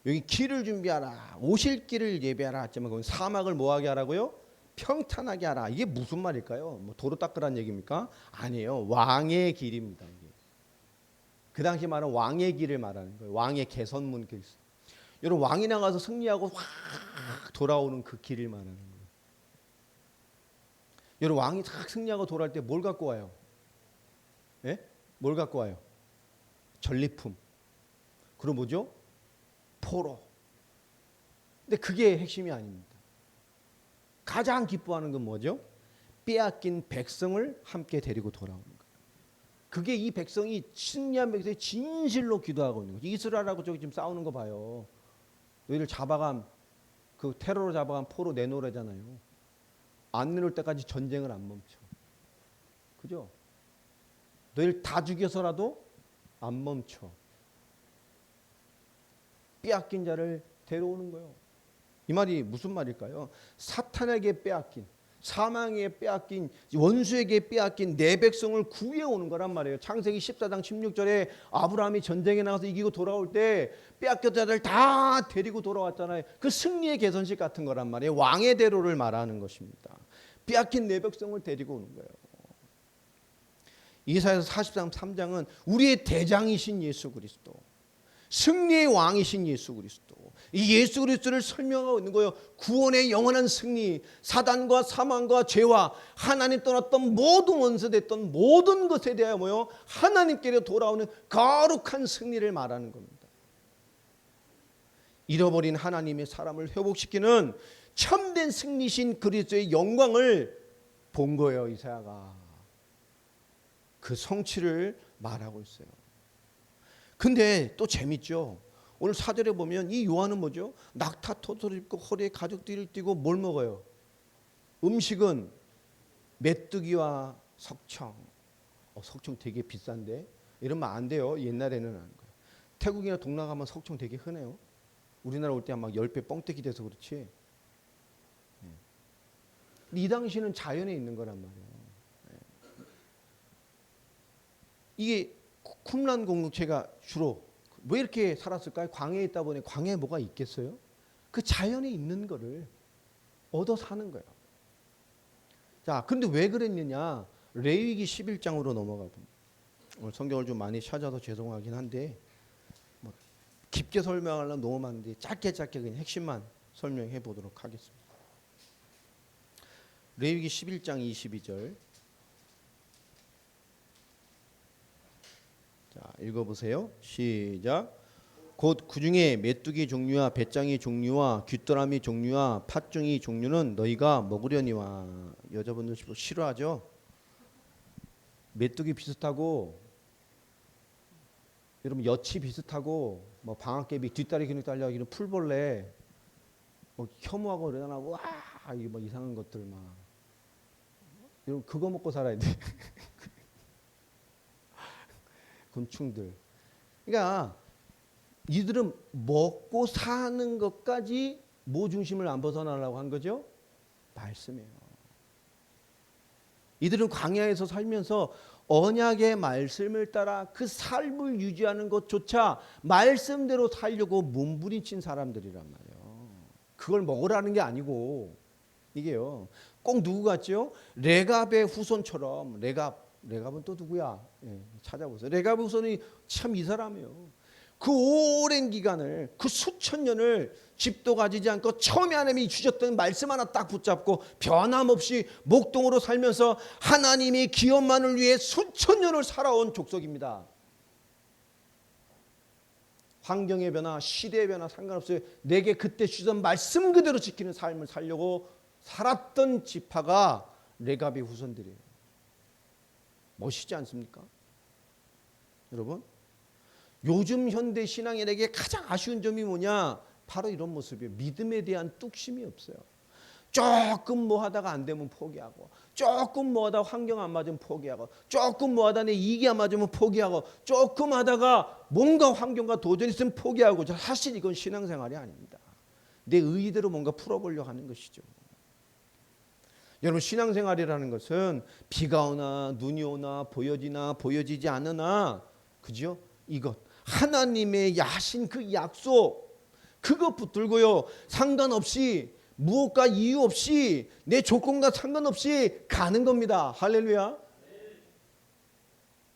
여기 길을 준비하라. 오실 길을 예배하라. 하지만 거기 사막을 뭐하게 하라고요? 평탄하게 하라. 이게 무슨 말일까요? 뭐 도로 닦으라는 얘기입니까? 아니에요. 왕의 길입니다. 이게. 그 당시 말하는 왕의 길을 말하는 거예요. 왕의 개선문 길. 여러분 왕이 나가서 승리하고 확 돌아오는 그 길을 말하는 거예요. 여러분 왕이 딱 승리하고 돌아올 때 뭘 갖고 와요? 예? 뭘 갖고 와요? 전리품. 그리고 뭐죠? 포로. 근데 그게 핵심이 아닙니다. 가장 기뻐하는 건 뭐죠? 빼앗긴 백성을 함께 데리고 돌아오는 거예요. 그게 이 백성이 승리한 백성이 진실로 기도하고 있는 거죠. 이스라엘하고 저기 지금 싸우는 거 봐요. 너희를 잡아간 그 테러로 잡아간 포로 내놓으라잖아요. 안 내놓을 때까지 전쟁을 안 멈춰. 그죠? 너희를 다 죽여서라도 안 멈춰. 빼앗긴 자를 데려오는 거예요. 이 말이 무슨 말일까요? 사탄에게 빼앗긴, 사망에 빼앗긴, 원수에게 빼앗긴 내 백성을 구해오는 거란 말이에요. 창세기 14장 16절에 아브라함이 전쟁에 나가서 이기고 돌아올 때 빼앗겼던 자들 다 데리고 돌아왔잖아요. 그 승리의 개선식 같은 거란 말이에요. 왕의 대로를 말하는 것입니다. 빼앗긴 내 백성을 데리고 오는 거예요. 이사야서 40장 3장은 우리의 대장이신 예수 그리스도, 승리의 왕이신 예수 그리스도, 이 예수 그리스도를 설명하고 있는 거예요. 구원의 영원한 승리, 사단과 사망과 죄와 하나님 떠났던 모든 원수됐던 모든 것에 대하여 뭐요? 하나님께로 돌아오는 거룩한 승리를 말하는 겁니다. 잃어버린 하나님의 사람을 회복시키는 참된 승리신 그리스도의 영광을 본 거예요. 이사야가 그 성취를 말하고 있어요. 근데 또 재밌죠. 오늘 4절에 보면 이 요한은 뭐죠? 낙타 토토를 입고 허리에 가죽띠를 띠고 뭘 먹어요? 음식은 메뚜기와 석청. 석청 되게 비싼데 이러면 안 돼요. 옛날에는 안 거예요. 태국이나 동남아 가면 석청 되게 흔해요. 우리나라 올 때 막 10배 뻥튀기 돼서 그렇지. 이 당시는 자연에 있는 거란 말이에요. 이게 쿰란 공동체가 주로 왜 이렇게 살았을까요? 광야에 있다 보니 광야에 뭐가 있겠어요? 그 자연에 있는 거를 얻어 사는 거예요. 자, 그런데 왜 그랬느냐? 레위기 11장으로 넘어가 봅니다. 오늘 성경을 좀 많이 찾아서 죄송하긴 한데 뭐 깊게 설명하려면 너무 많은데 짧게 그냥 핵심만 설명해 보도록 하겠습니다. 레위기 11장 22절. 자, 읽어보세요. 시작. 곧 그중에 메뚜기 종류와 배짱이 종류와 귀뚜라미 종류와 팥종이 종류는 너희가 먹으려니와. 여자분들 싫어하죠? 메뚜기 비슷하고 여러분 여치 비슷하고 뭐 방앗개비 뒷다리 근육 달려가기는 풀벌레 뭐 혐오하고 그러잖아. 와 이게 뭐 이상한 것들 막 여러분 그거 먹고 살아야 돼. 곤충들. 그러니까 이들은 먹고 사는 것까지 뭐 중심을 안 벗어나려고 한 거죠? 말씀이에요. 이들은 광야에서 살면서 언약의 말씀을 따라 그 삶을 유지하는 것조차 말씀대로 살려고 몸부림친 사람들이란 말이에요. 그걸 먹으라는 게 아니고 이게요. 꼭 누구 같죠? 레갑의 후손처럼. 레갑은 또 누구야? 찾아보세요. 레갑의 후손이 참 이 사람이에요. 그 오랜 기간을 그 수천 년을 집도 가지지 않고 처음에 하나님이 주셨던 말씀 하나 딱 붙잡고 변함없이 목동으로 살면서 하나님의 기업만을 위해 수천 년을 살아온 족속입니다. 환경의 변화, 시대의 변화 상관없어요. 내게 그때 주셨던 말씀 그대로 지키는 삶을 살려고 살았던 지파가 레갑의 후손들이에요. 멋있지 않습니까? 여러분, 요즘 현대 신앙인에게 가장 아쉬운 점이 뭐냐? 바로 이런 모습이에요. 믿음에 대한 뚝심이 없어요. 조금 뭐 하다가 안 되면 포기하고, 조금 뭐 하다가 환경 안 맞으면 포기하고, 조금 뭐 하다가 내 이익이 안 맞으면 포기하고, 조금 하다가 뭔가 환경과 도전이 있으면 포기하고. 사실 이건 신앙생활이 아닙니다. 내 의의대로 뭔가 풀어보려고 하는 것이죠. 여러분, 신앙생활이라는 것은 비가 오나 눈이 오나 보여지나 보여지지 않으나, 그죠? 이것 하나님의 하신 그 약속, 그것 붙들고요, 상관없이 무엇과 이유 없이 내 조건과 상관없이 가는 겁니다. 할렐루야.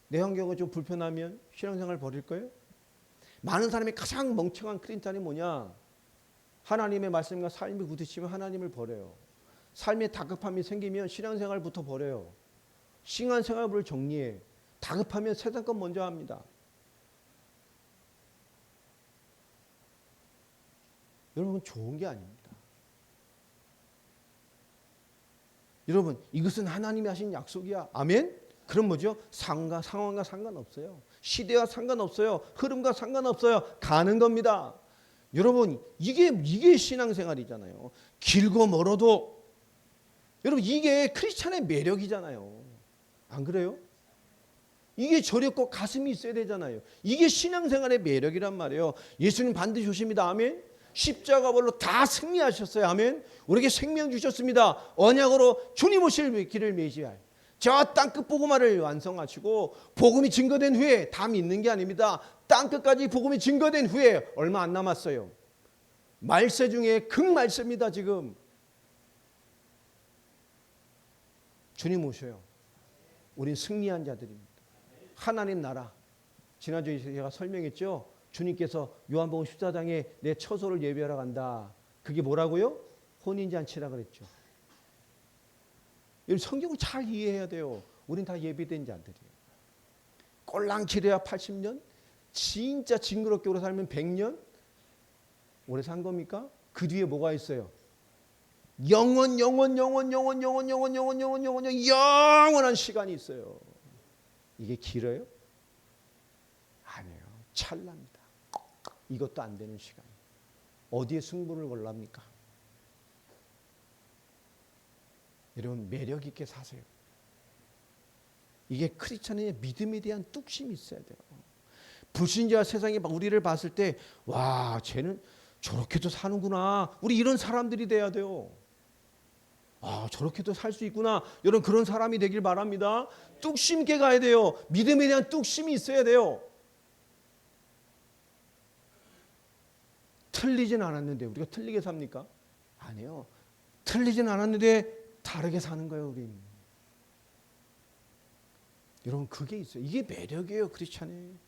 내 환경이 좀 불편하면 신앙생활 버릴 거예요? 많은 사람이 가장 멍청한 크리스찬이 뭐냐? 하나님의 말씀과 삶이 부딪히면 하나님을 버려요. 삶에 다급함이 생기면 신앙생활부터 버려요. 신앙생활을 정리해. 다급하면 세상 것 먼저 합니다. 여러분, 좋은 게 아닙니다. 여러분, 이것은 하나님이 하신 약속이야. 아멘? 그럼 뭐죠? 상황과 상관없어요. 시대와 상관없어요. 흐름과 상관없어요. 가는 겁니다. 여러분, 이게 신앙생활이잖아요. 길고 멀어도. 여러분, 이게 크리스찬의 매력이잖아요. 안 그래요? 이게 저렸고 가슴이 있어야 되잖아요. 이게 신앙생활의 매력이란 말이에요. 예수님 반드시 오십니다. 아멘? 십자가벌로 다 승리하셨어요. 아멘. 우리에게 생명 주셨습니다. 언약으로 주님 오실 길을 매지할 저 땅끝 복음화를 완성하시고, 복음이 증거된 후에 다 믿는 게 아닙니다. 땅끝까지 복음이 증거된 후에 얼마 안 남았어요. 말세 중에 극말세입니다. 지금 주님 오셔요. 우린 승리한 자들입니다. 하나님 나라. 지난주에 제가 설명했죠. 주님께서 요한복음 14장에 내 처소를 예비하러 간다. 그게 뭐라고요? 혼인잔치라 그랬죠. 여러분, 성경을 잘 이해해야 돼요. 우린 다 예비된 자들이에요. 꼴랑길해야 80년? 진짜 징그럽게 오래 살면 100년? 오래 산 겁니까? 그 뒤에 뭐가 있어요? 영원한 시간이 있어요. 이게 길어요? 아니에요. 찰나입니다. 이것도 안 되는 시간. 어디에 승부를 걸랍니까? 여러분, 매력 있게 사세요. 이게 크리스찬의 믿음에 대한 뚝심이 있어야 돼요. 불신자 세상이 막 우리를 봤을 때, 와, 쟤는 저렇게도 사는구나. 우리 이런 사람들이 돼야 돼요. 아, 저렇게도 살 수 있구나. 여러분, 그런 사람이 되길 바랍니다. 뚝심 있게 가야 돼요. 믿음에 대한 뚝심이 있어야 돼요. 틀리진 않았는데 우리가 틀리게 삽니까? 아니에요. 틀리진 않았는데 다르게 사는 거예요, 우린. 여러분, 그게 있어요. 이게 매력이에요, 크리스찬이.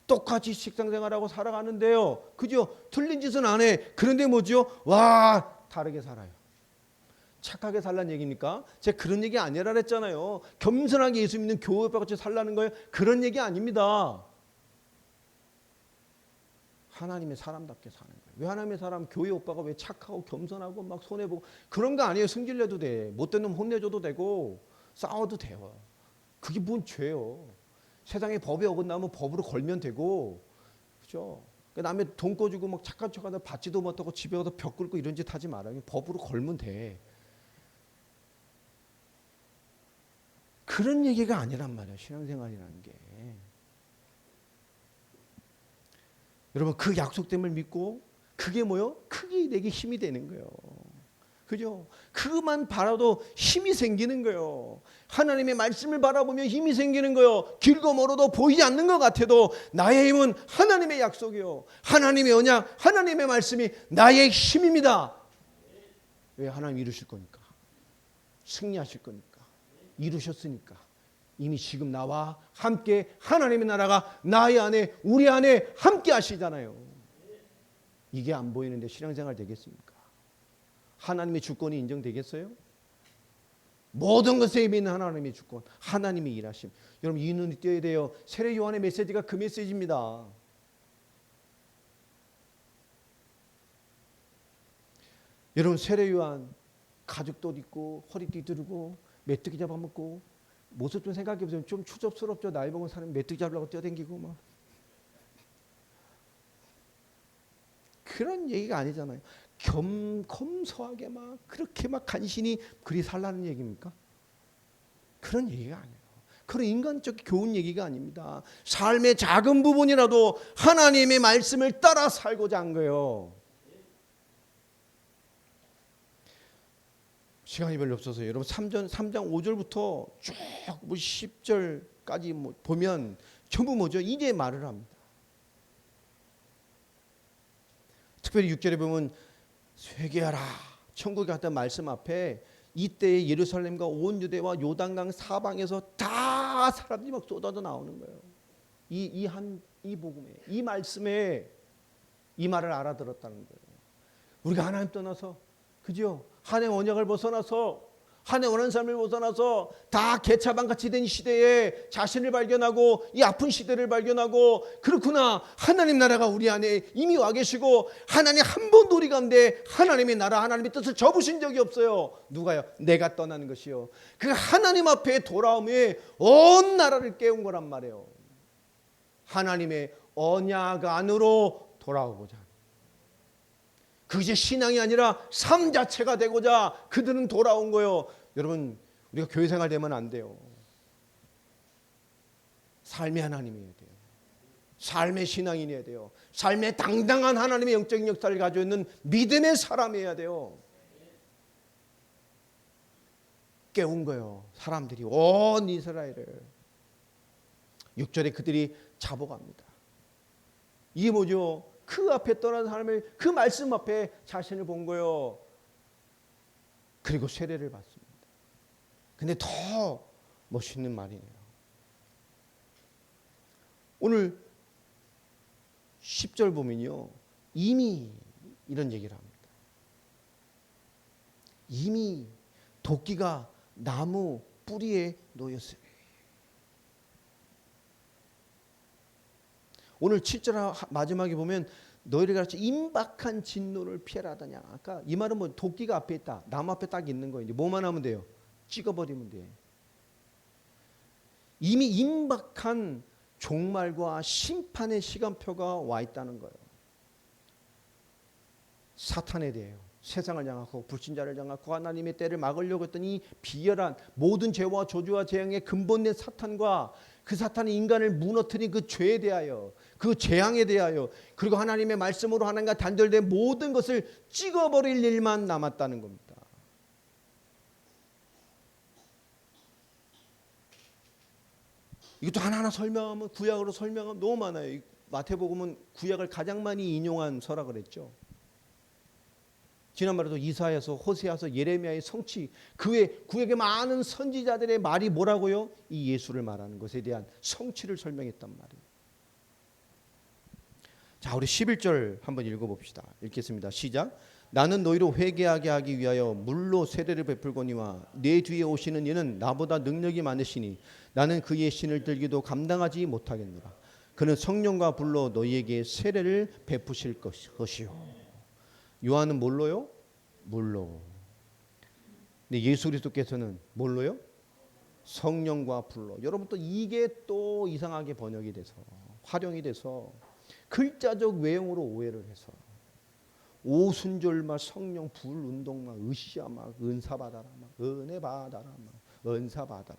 똑같이 식상생활하고 살아가는데요, 그죠? 틀린 짓은 안 해. 그런데 뭐죠? 와, 다르게 살아요. 착하게 살라는 얘기입니까? 제가 그런 얘기 아니라 그랬잖아요. 겸손하게 예수 믿는 교회 오빠 같이 살라는 거예요. 그런 얘기 아닙니다. 하나님의 사람답게 사는 거예요. 왜 하나님의 사람 교회 오빠가 왜 착하고 겸손하고 막 손해보고 그런 거 아니에요. 승질내도 돼. 못된 놈 혼내줘도 되고 싸워도 돼요. 그게 뭔 죄요. 세상에 법에 어긋나면 법으로 걸면 되고, 그죠? 남의 돈 꿔주고 막 착한 척하다 받지도 못하고 집에 가서 벽 긁고 이런 짓 하지 말아요. 법으로 걸면 돼. 그런 얘기가 아니란 말이에요. 신앙생활이라는 게. 여러분 그 약속됨을 믿고 그게 뭐요? 크게 내게 힘이 되는 거예요. 그죠? 그것만 바라도 힘이 생기는 거예요. 하나님의 말씀을 바라보면 힘이 생기는 거예요. 길고 멀어도 보이지 않는 것 같아도 나의 힘은 하나님의 약속이요. 하나님의 언약, 하나님의 말씀이 나의 힘입니다. 왜? 하나님 이루실 거니까. 승리하실 거니까. 이루셨으니까. 이미 지금 나와 함께 하나님의 나라가 나의 안에 우리 안에 함께 하시잖아요. 이게 안 보이는데 신앙생활 되겠습니까? 하나님의 주권이 인정되겠어요? 모든 것에 있는 하나님의 주권, 하나님의 일하심. 여러분 이 눈이 띄어야 돼요. 세례 요한의 메시지가 그 메시지입니다. 여러분 세례 요한 가죽도 입고 허리띠 두르고 메뚜기 잡아먹고 모습 좀 생각해 보세요. 좀 추접스럽죠. 나이 먹은 사람이 메뚜기 잡으려고 뛰어다니고 막 그런 얘기가 아니잖아요. 검소하게 막 그렇게 막 간신히 그리 살라는 얘기입니까? 그런 얘기가 아니에요. 그런 인간적 교훈 얘기가 아닙니다. 삶의 작은 부분이라도 하나님의 말씀을 따라 살고자 한 거예요. 시간이 별로 없어서 여러분 3장 5절부터 쭉 10절까지 보면 전부 뭐죠? 이제 말을 합니다. 특별히 6절에 보면 회개하라 천국에 갔다는 말씀 앞에 이때의 예루살렘과 온 유대와 요단강 사방에서 다 사람들이 막 쏟아져 나오는 거예요. 이 복음에 이 말씀에 이 말을 알아들었다는 거예요. 우리가 하나님 떠나서 그죠? 하나님의 언약을 벗어나서 하나님의 원하는 삶을 벗어나서 다 개차반같이 된 시대에 자신을 발견하고 이 아픈 시대를 발견하고 그렇구나 하나님 나라가 우리 안에 이미 와 계시고 하나님 한 번도 우리 가운데 하나님의 나라 하나님의 뜻을 접으신 적이 없어요. 누가요? 내가 떠나는 것이요. 그 하나님 앞에 돌아오며 온 나라를 깨운 거란 말이에요. 하나님의 언약 안으로 돌아오고자 그게 신앙이 아니라 삶 자체가 되고자 그들은 돌아온 거예요. 여러분 우리가 교회 생활 되면 안 돼요. 삶의 하나님이어야 돼요. 삶의 신앙인이어야 돼요. 삶의 당당한 하나님의 영적인 역사를 가지고 있는 믿음의 사람이어야 돼요. 깨운 거예요. 사람들이 온 이스라엘을. 6절에 그들이 잡아갑니다. 이게 뭐죠? 그 앞에 떠난 사람을 그 말씀 앞에 자신을 본 거예요. 그리고 세례를 받습니다. 근데 더 멋있는 말이네요. 오늘 10절 보면요. 이미 이런 얘기를 합니다. 이미 도끼가 나무 뿌리에 놓였으니. 오늘 7절 마지막에 보면 너희를 가르쳐 임박한 진노를 피하라 하더냐. 아까 이 말은 뭐 도끼가 앞에 있다. 나무 앞에 딱 있는 거예요. 이제 뭐만 하면 돼요? 찍어버리면 돼. 이미 임박한 종말과 심판의 시간표가 와 있다는 거예요. 사탄에 대해요. 세상을 장악하고 불신자를 장악하고 하나님의 때를 막으려고 했던 이 비열한 모든 죄와 저주와 재앙의 근본된 사탄과 그 사탄이 인간을 무너뜨린 그 죄에 대하여 그 재앙에 대하여 그리고 하나님의 말씀으로 하나님과 단절된 모든 것을 찍어버릴 일만 남았다는 겁니다. 이것도 하나하나 설명하면 구약으로 설명하면 너무 많아요. 마태복음은 구약을 가장 많이 인용한 서라 그랬죠. 지난번에도 이사야서, 호세아서, 예레미야의 성취 그 외에 구약의 많은 선지자들의 말이 뭐라고요? 이 예수를 말하는 것에 대한 성취를 설명했단 말이에요. 자, 우리 11절 한번 읽어봅시다. 읽겠습니다. 시작. 나는 너희로 회개하게 하기 위하여 물로 세례를 베풀거니와 내 뒤에 오시는 이는 나보다 능력이 많으시니 나는 그의 신을 들기도 감당하지 못하겠노라. 그는 성령과 불로 너희에게 세례를 베푸실 것이요. 요한은 뭘로요? 물로. 근데 예수 그리스도께서는 뭘로요? 성령과 불로. 여러분 또 이게 또 이상하게 번역이 돼서 활용이 돼서 글자적 외형으로 오해를 해서 오순절 막 성령 불 운동 막 으쌰 막 은사 받아라 막 은혜 받아라 막 은사 받아라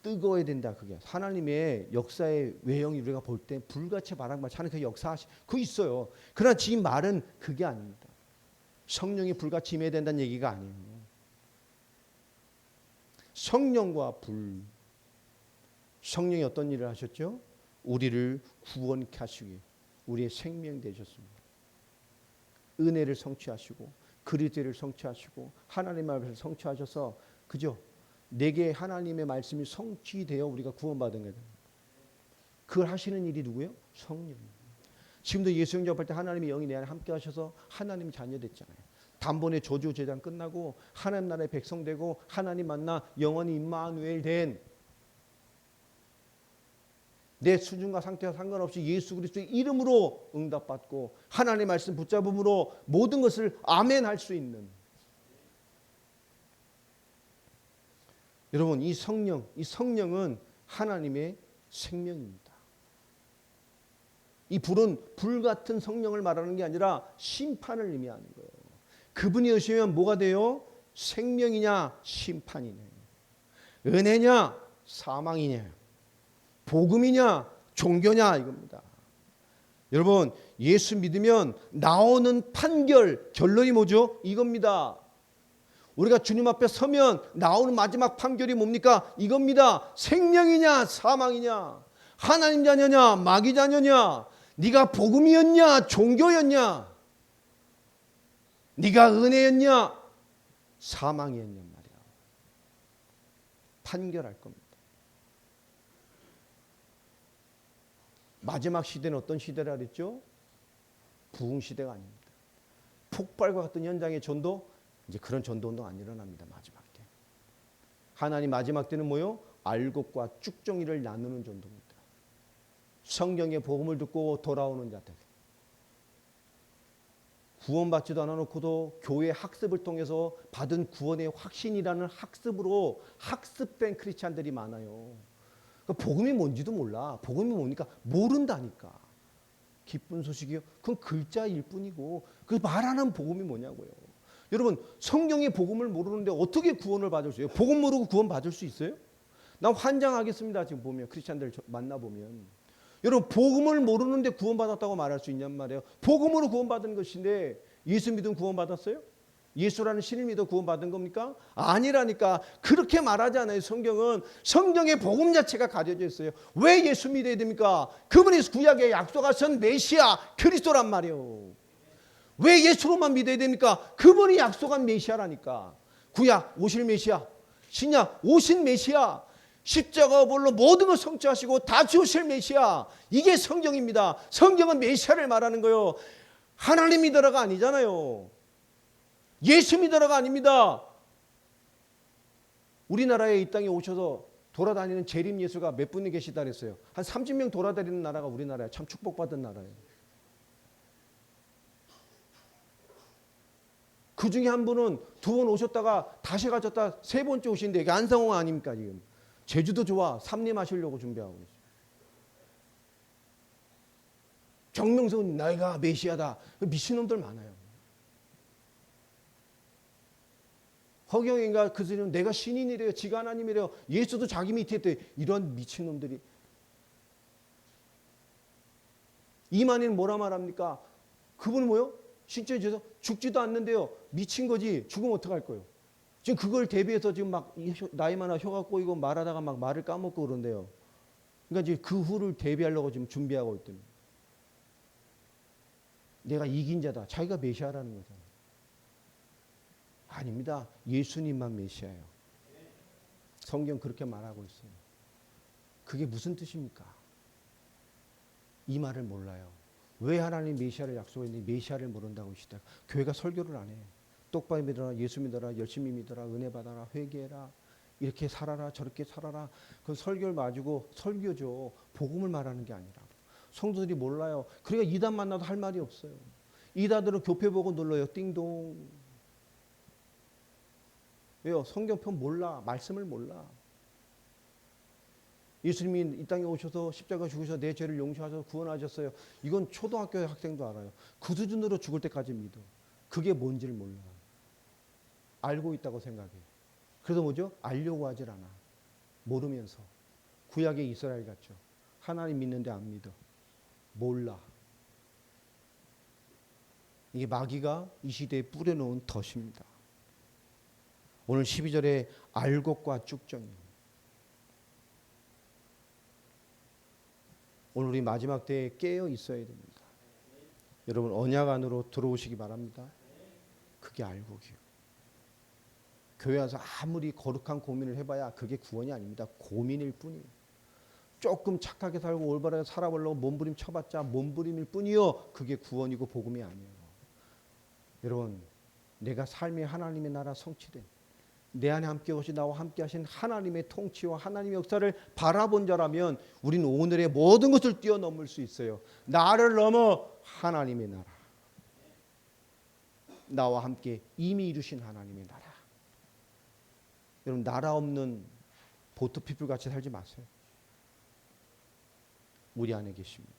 뜨거워야 된다. 그게 하나님의 역사의 외형이 우리가 볼 때 불같이 바람같이 하는 그 역사하시 그 있어요. 그러나 지금 말은 그게 아닙니다. 성령이 불같이 임해야 된다는 얘기가 아니에요. 성령과 불. 성령이 어떤 일을 하셨죠? 우리를 구원케 하시기 우리의 생명 되셨습니다. 은혜를 성취하시고 그리스도를 성취하시고 하나님의 말씀을 성취하셔서 그죠? 내게 하나님의 말씀이 성취되어 우리가 구원받은 거예요. 그걸 하시는 일이 누구예요? 성령. 지금도 예수 영접할 때 하나님의 영이 내 안에 함께 하셔서 하나님 자녀 됐잖아요. 단번에 저주 제단 끝나고 하나님 나라의 백성 되고 하나님 만나 영원히 임마누엘 된 내 수준과 상태와 상관없이 예수 그리스도의 이름으로 응답받고 하나님의 말씀 붙잡음으로 모든 것을 아멘 할 수 있는 여러분 이 성령은 하나님의 생명입니다. 이 불은 불같은 성령을 말하는 게 아니라 심판을 의미하는 거예요. 그분이 오시면 뭐가 돼요? 생명이냐 심판이냐 은혜냐 사망이냐 복음이냐 종교냐 이겁니다. 여러분 예수 믿으면 나오는 판결 결론이 뭐죠? 이겁니다. 우리가 주님 앞에 서면 나오는 마지막 판결이 뭡니까? 이겁니다. 생명이냐 사망이냐 하나님 자녀냐 마귀 자녀냐 네가 복음이었냐 종교였냐 네가 은혜였냐 사망이었냐 말이야. 판결할 겁니다. 마지막 시대는 어떤 시대라 그랬죠? 부흥 시대가 아닙니다. 폭발과 같은 현장의 전도 이제 그런 전도 운동 안 일어납니다. 마지막 때. 하나님 마지막 때는 뭐요? 알곡과 쭉정이를 나누는 전도입니다. 성경의 복음을 듣고 돌아오는 자들. 구원받지도 않아놓고도 교회 학습을 통해서 받은 구원의 확신이라는 학습으로 학습된 크리스찬들이 많아요. 복음이 뭔지도 몰라. 복음이 뭡니까? 모른다니까. 기쁜 소식이요. 그건 글자일 뿐이고 그 말하는 복음이 뭐냐고요. 여러분 성경의 복음을 모르는데 어떻게 구원을 받을 수 있어요? 복음 모르고 구원 받을 수 있어요? 난 환장하겠습니다. 지금 보면 크리스찬들 만나보면 여러분 복음을 모르는데 구원받았다고 말할 수 있냔 말이에요. 복음으로 구원받은 것인데 예수 믿으면 구원받았어요? 예수라는 신을 믿어 구원받은 겁니까? 아니라니까. 그렇게 말하지 않아요. 성경은 성경의 복음 자체가 가려져 있어요. 왜 예수 믿어야 됩니까? 그분이 구약에 약속하신 메시아 그리스도란 말이에요. 왜 예수로만 믿어야 됩니까? 그분이 약속한 메시아라니까. 구약 오실 메시아, 신약 오신 메시아, 십자가 벌로 모든 걸 성취하시고 다시 오실 메시아. 이게 성경입니다. 성경은 메시아를 말하는 거예요. 하나님 믿어라가 아니잖아요. 예수 믿어라가 아닙니다. 우리나라에 이 땅에 오셔서 돌아다니는 재림 예수가 몇 분이 계시다 그랬어요. 한 30명 돌아다니는 나라가 우리나라예요. 참 축복받은 나라예요. 그 중에 한 분은 2번 오셨다가 다시 가셨다 3번째 오신데 이게 안상홍 아닙니까 지금. 제주도 좋아. 삼림하시려고 준비하고 있어요. 정명석은 내가 메시아다. 미친놈들 많아요. 허경인가 그 사람은 내가 신인이래요. 지가 하나님이래요. 예수도 자기 밑에 있대. 이런 미친놈들이. 이만희는 뭐라 말합니까? 그분은 뭐요? 실제 죄서 죽지도 않는데요. 미친 거지. 죽으면 어떡할 거예요? 지금 그걸 대비해서 지금 막 나이 많아 혀가 꼬이고 말하다가 막 말을 까먹고 그런데요. 그러니까 이제 그 후를 대비하려고 지금 준비하고 있대요. 내가 이긴 자다. 자기가 메시아라는 거잖아요. 아닙니다. 예수님만 메시아예요. 성경 그렇게 말하고 있어요. 그게 무슨 뜻입니까? 이 말을 몰라요. 왜 하나님 메시아를 약속했는데 메시아를 모른다고 하시다. 교회가 설교를 안 해. 똑바로 믿어라, 예수 믿어라, 열심히 믿어라, 은혜 받아라, 회개해라, 이렇게 살아라, 저렇게 살아라. 그 설교를 가지고 설교죠. 복음을 말하는 게 아니라. 성도들이 몰라요. 그러니까 이단 만나도 할 말이 없어요. 이단들은 교회 보고 눌러요. 띵동. 왜요? 성경편 몰라. 말씀을 몰라. 예수님이 이 땅에 오셔서 십자가 죽으셔서 내 죄를 용서하셔서 구원하셨어요. 이건 초등학교 학생도 알아요. 그 수준으로 죽을 때까지 믿어. 그게 뭔지를 몰라. 알고 있다고 생각해. 그래서 뭐죠? 알려고 하질 않아. 모르면서. 구약의 이스라엘 같죠. 하나님 믿는데 안 믿어. 몰라. 이게 마귀가 이 시대에 뿌려놓은 덫입니다. 오늘 12절에 알곡과 쭉정이에요. 오늘 우리 마지막 때에 깨어 있어야 됩니다. 여러분 언약 안으로 들어오시기 바랍니다. 그게 알곡이에요. 교회 와서 아무리 거룩한 고민을 해봐야 그게 구원이 아닙니다. 고민일 뿐이에요. 조금 착하게 살고 올바르게 살아보려고 몸부림 쳐봤자 몸부림일 뿐이요. 그게 구원이고 복음이 아니에요. 여러분 내가 삶의 하나님의 나라 성취된 내 안에 함께 오시 나와 함께 하신 하나님의 통치와 하나님의 역사를 바라본 자라면 우리는 오늘의 모든 것을 뛰어넘을 수 있어요. 나를 넘어 하나님의 나라. 나와 함께 이미 이루신 하나님의 나라. 여러분 나라 없는 보트피플 같이 살지 마세요. 우리 안에 계십니다.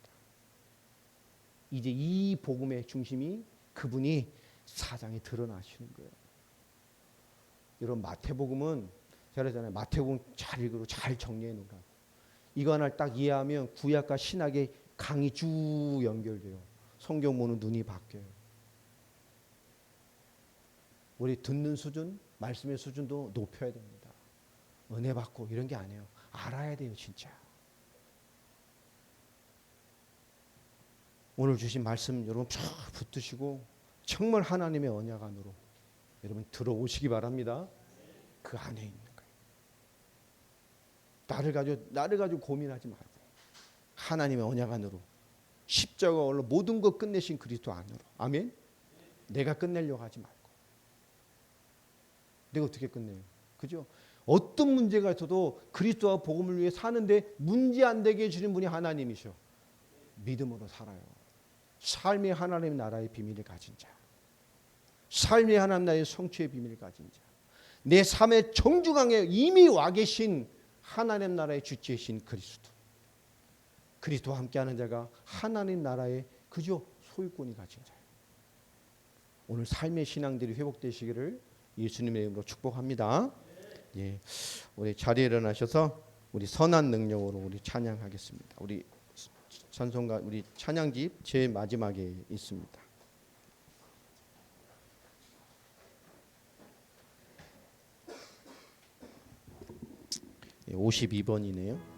이제 이 복음의 중심이 그분이 사장에 드러나시는 거예요. 여러분 마태복음은 제가 그러잖아요. 마태복음 잘 읽으고 잘 정리해 놓으라고. 이거 하나를 딱 이해하면 구약과 신약의 강이 쭉 연결돼요. 성경 보는 눈이 바뀌어요. 우리 듣는 수준, 말씀의 수준도 높여야 됩니다. 은혜 받고 이런 게 아니에요. 알아야 돼요, 진짜. 오늘 주신 말씀 여러분 쫙 붙드시고 정말 하나님의 언약 안으로 여러분 들어오시기 바랍니다. 그 안에 있는 거예요. 나를 가지고 고민하지 말고 하나님의 언약 안으로 십자가로 모든 것 끝내신 그리스도 안으로. 아멘. 내가 끝내려고 하지 말고. 내가 어떻게 끝내요? 그죠? 어떤 문제가 있어도 그리스도와 복음을 위해 사는데 문제 안 되게 해주는 분이 하나님이셔. 믿음으로 살아요. 삶의 하나님 나라의 비밀을 가진 자. 삶의 하나님 나라의 성취의 비밀을 가진 자. 내 삶의 정중앙에 이미 와 계신 하나님 나라의 주체이신 그리스도. 그리스도와 함께하는 자가 하나님 나라의 그저 소유권이 가진 자예요. 오늘 삶의 신앙들이 회복되시기를 예수님의 이름으로 축복합니다. 예, 우리 자리에 일어나셔서 우리 선한 능력으로 우리 찬양하겠습니다. 우리 찬송가 우리 찬양집 제일 마지막에 있습니다. 52번이네요.